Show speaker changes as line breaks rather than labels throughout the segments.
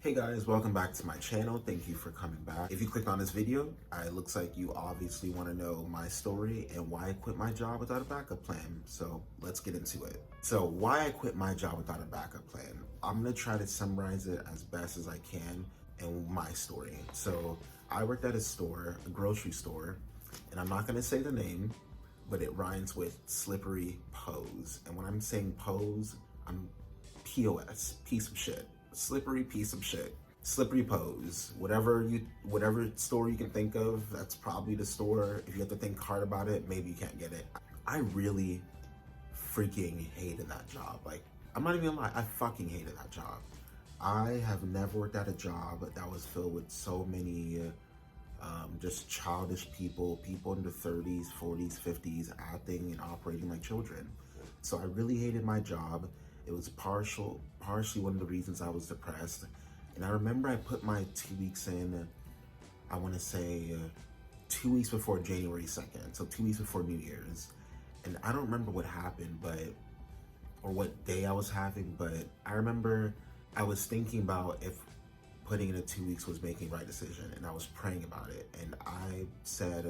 Hey guys, welcome back to my channel. Thank you for coming back. If you clicked on this video, it looks like you obviously want to know my story and why I quit my job without a backup plan. So let's get into it. So why I quit my job without a backup plan. I'm gonna try to summarize it as best as I can in my story. So I worked at a store, a grocery store, and I'm not gonna say the name, but it rhymes with slippery pose. And when I'm saying pose, I'm POS, piece of shit. Slippery piece of shit. Slippery pose. Whatever store you can think of, that's probably the store. If you have to think hard about it, maybe you can't get it. I really freaking hated that job. Like, I'm not even gonna lie, I fucking hated that job. I have never worked at a job that was filled with so many just childish people in their 30s, 40s, 50s, acting and operating like children. So I really hated my job. It was partially one of the reasons I was depressed. And I remember I put my 2 weeks in, I want to say 2 weeks before January 2nd. So 2 weeks before New Year's. And I don't remember what happened, or what day I was having, but I remember I was thinking about if putting in a 2 weeks was making the right decision. And I was praying about it. And I said,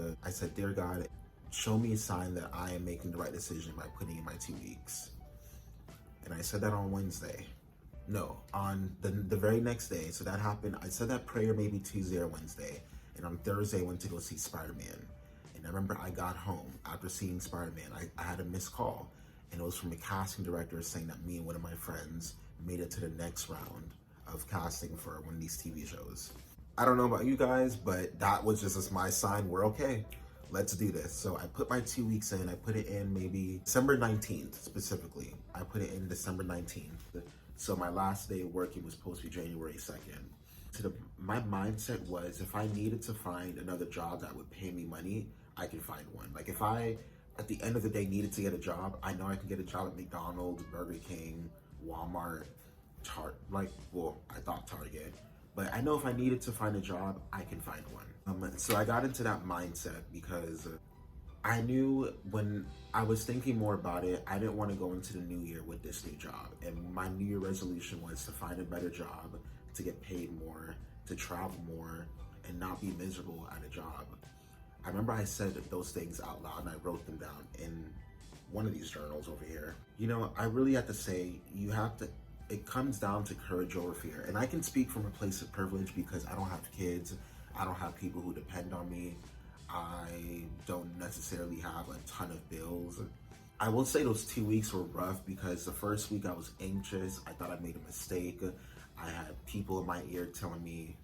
dear God, show me a sign that I am making the right decision by putting in my 2 weeks. And I said that on Wednesday. No, on the very next day. So that happened. I said that prayer maybe Tuesday or Wednesday. And on Thursday, I went to go see Spider-Man. And I remember I got home after seeing Spider-Man. I had a missed call. And it was from a casting director saying that me and one of my friends made it to the next round of casting for one of these TV shows. I don't know about you guys, but that was just my sign. We're okay. Let's do this. So I put my 2 weeks in. I put it in maybe December 19th specifically. I put it in December 19th. So my last day of working was supposed to be January 2nd. My mindset was if I needed to find another job that would pay me money, I can find one. Like if I, at the end of the day, needed to get a job, I know I can get a job at McDonald's, Burger King, Walmart, I thought Target. But I know if I needed to find a job, I can find one. So I got into that mindset because I knew when I was thinking more about it, I didn't want to go into the new year with this new job. And my new year resolution was to find a better job, to get paid more, to travel more, and not be miserable at a job. I remember I said those things out loud and I wrote them down in one of these journals over here. You know, I really have to say, it comes down to courage over fear. And I can speak from a place of privilege because I don't have kids. I don't have people who depend on me. I don't necessarily have a ton of bills. I will say those 2 weeks were rough because the first week I was anxious. I thought I made a mistake. I had people in my ear telling me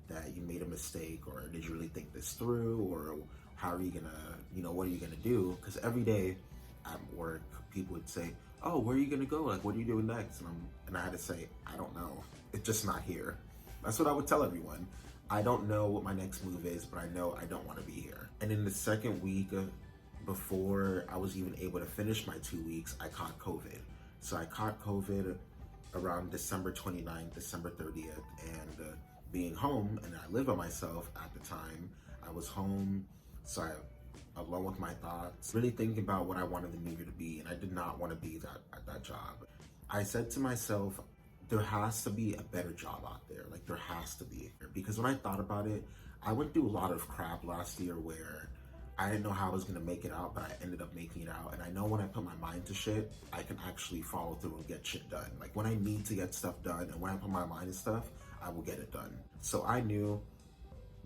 that you made a mistake, or did you really think this through, or how are you gonna, what are you gonna do? Because every day at work, people would say, oh, where are you gonna go? Like, what are you doing next? And I had to say, I don't know. It's just not here. That's what I would tell everyone. I don't know what my next move is, but I know I don't want to be here. And in the second week, before I was even able to finish my 2 weeks, I caught COVID. So I caught COVID around December 29th, December 30th, and being home, and I lived by myself at the time, I was home, so alone with my thoughts, really thinking about what I wanted the new year to be, and I did not want to be at that job. I said to myself, there has to be a better job out there. Like, there has to be. Because when I thought about it, I went through a lot of crap last year where I didn't know how I was going to make it out, but I ended up making it out. And I know when I put my mind to shit, I can actually follow through and get shit done. Like, when I need to get stuff done and when I put my mind to stuff, I will get it done. So I knew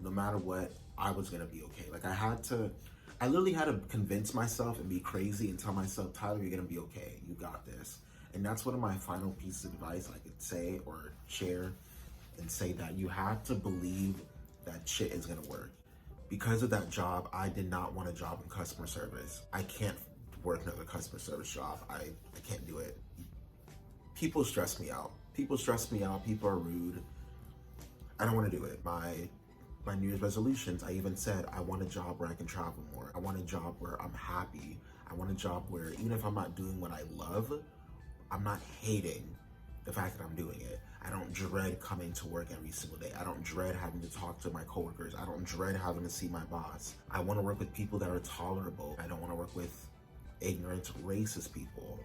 no matter what, I was going to be okay. Like, I literally had to convince myself and be crazy and tell myself, Tyler, you're going to be okay. You got this. And that's one of my final pieces of advice I could say or share, and say that you have to believe that shit is gonna work. Because of that job, I did not want a job in customer service. I can't work another customer service job. I can't do it. People stress me out. People are rude. I don't want to do it. My New Year's resolutions, I even said, I want a job where I can travel more. I want a job where I'm happy. I want a job where even if I'm not doing what I love, I'm not hating the fact that I'm doing it. I don't dread coming to work every single day. I don't dread having to talk to my coworkers. I don't dread having to see my boss. I want to work with people that are tolerable. I don't want to work with ignorant, racist people.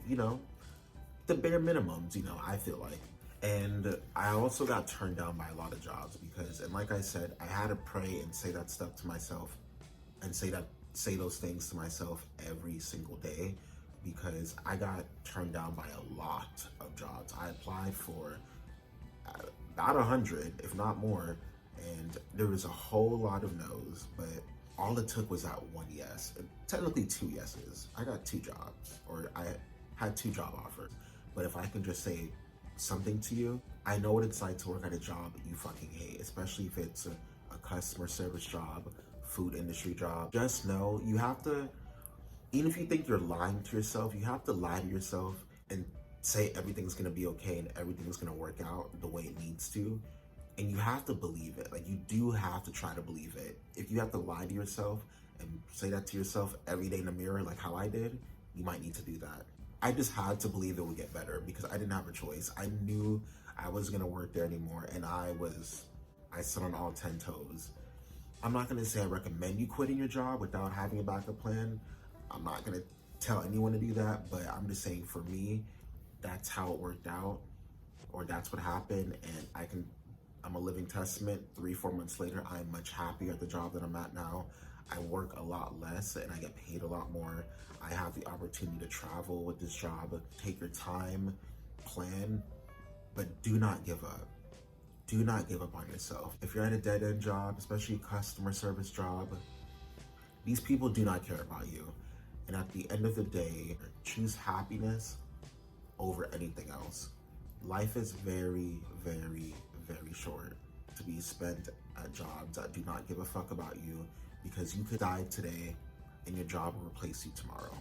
The bare minimums, I feel like. And I also got turned down by a lot of jobs because, and like I said, I had to pray and say that stuff to myself and say those things to myself every single day because I got turned down by a lot of jobs. I applied for about 100, if not more, and there was a whole lot of no's, but all it took was that one yes. Technically 2 yeses. I got 2 jobs, or I had 2 job offers. But if I can just say something to you, I know what it's like to work at a job that you fucking hate, especially if it's a customer service job, food industry job. Just know you have to, even if you think you're lying to yourself, you have to lie to yourself and say everything's gonna be okay and everything's gonna work out the way it needs to. And you have to believe it. Like, you do have to try to believe it. If you have to lie to yourself and say that to yourself every day in the mirror, like how I did, you might need to do that. I just had to believe it would get better because I didn't have a choice. I knew I wasn't gonna work there anymore, and I stood on all 10 toes. I'm not gonna say I recommend you quitting your job without having a backup plan. I'm not gonna tell anyone to do that, but I'm just saying for me, that's how it worked out, or that's what happened, and I'm a living testament. 3-4 months later, I'm much happier at the job that I'm at now. I work a lot less and I get paid a lot more. I have the opportunity to travel with this job. Take your time, plan, but do not give up. Do not give up on yourself. If you're at a dead-end job, especially a customer service job, these people do not care about you. And at the end of the day, choose happiness over anything else. Life is very, very, very short to be spent at jobs that do not give a fuck about you, because you could die today and your job will replace you tomorrow.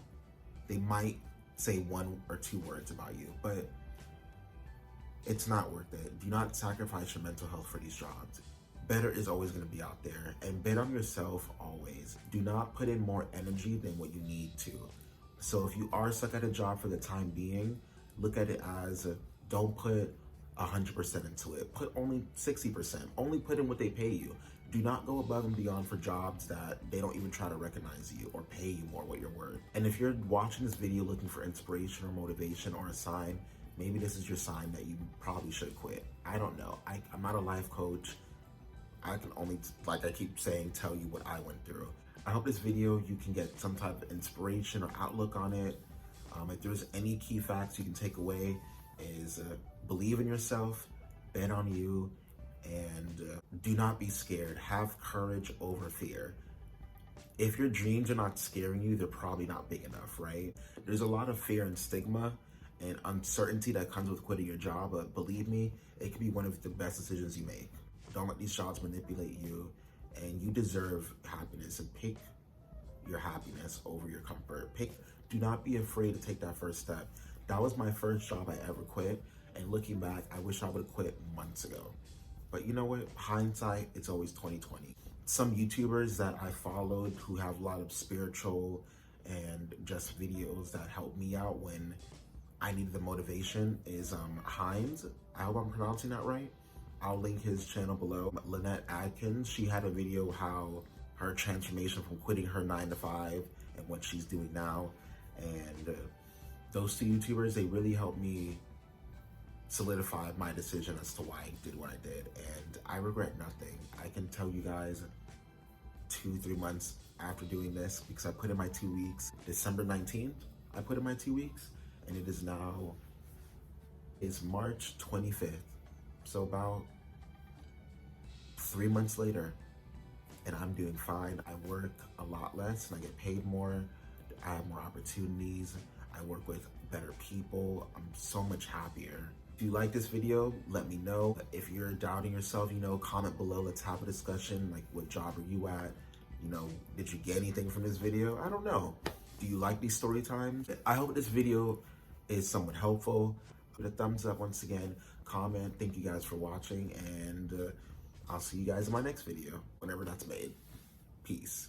They might say 1 or 2 words about you, but it's not worth it. Do not sacrifice your mental health for these jobs. Better is always going to be out there, and bet on yourself always. Do not put in more energy than what you need to. So if you are stuck at a job for the time being, look at it as don't put 100% into it. Put only 60%. Only put in what they pay you. Do not go above and beyond for jobs that they don't even try to recognize you or pay you more what you're worth. And if you're watching this video looking for inspiration or motivation or a sign, maybe this is your sign that you probably should quit. I don't know. I'm not a life coach. I can only, like I keep saying, tell you what I went through. I hope this video you can get some type of inspiration or outlook on it. If there's any key facts you can take away is believe in yourself, bet on you, and do not be scared. Have courage over fear. If your dreams are not scaring you, they're probably not big enough, right? There's a lot of fear and stigma and uncertainty that comes with quitting your job, but believe me, it can be one of the best decisions you make. Don't let these jobs manipulate you, and you deserve happiness, and pick your happiness over your comfort. Do not be afraid to take that first step. That was my first job I ever quit, and looking back, I wish I would have quit months ago. But you know what? Hindsight, it's always 2020. Some YouTubers that I followed who have a lot of spiritual and just videos that helped me out when I needed the motivation is Hines. I hope I'm pronouncing that right. I'll link his channel below. Lynette Adkins, she had a video how her transformation from quitting her 9-to-5 and what she's doing now. And those 2 YouTubers, they really helped me solidify my decision as to why I did what I did. And I regret nothing. I can tell you guys 2-3 months after doing this, because I put in my 2 weeks, December 19th, I put in my 2 weeks, and it is now, it's March 25th. So about 3 months later, and I'm doing fine. I work a lot less and I get paid more. I have more opportunities. I work with better people. I'm so much happier. If you like this video, let me know. If you're doubting yourself, comment below. Let's have a discussion. Like, what job are you at? Did you get anything from this video? I don't know. Do you like these story times? I hope this video is somewhat helpful. Put a thumbs up once again. Comment. Thank you guys for watching, and I'll see you guys in my next video, whenever that's made. Peace.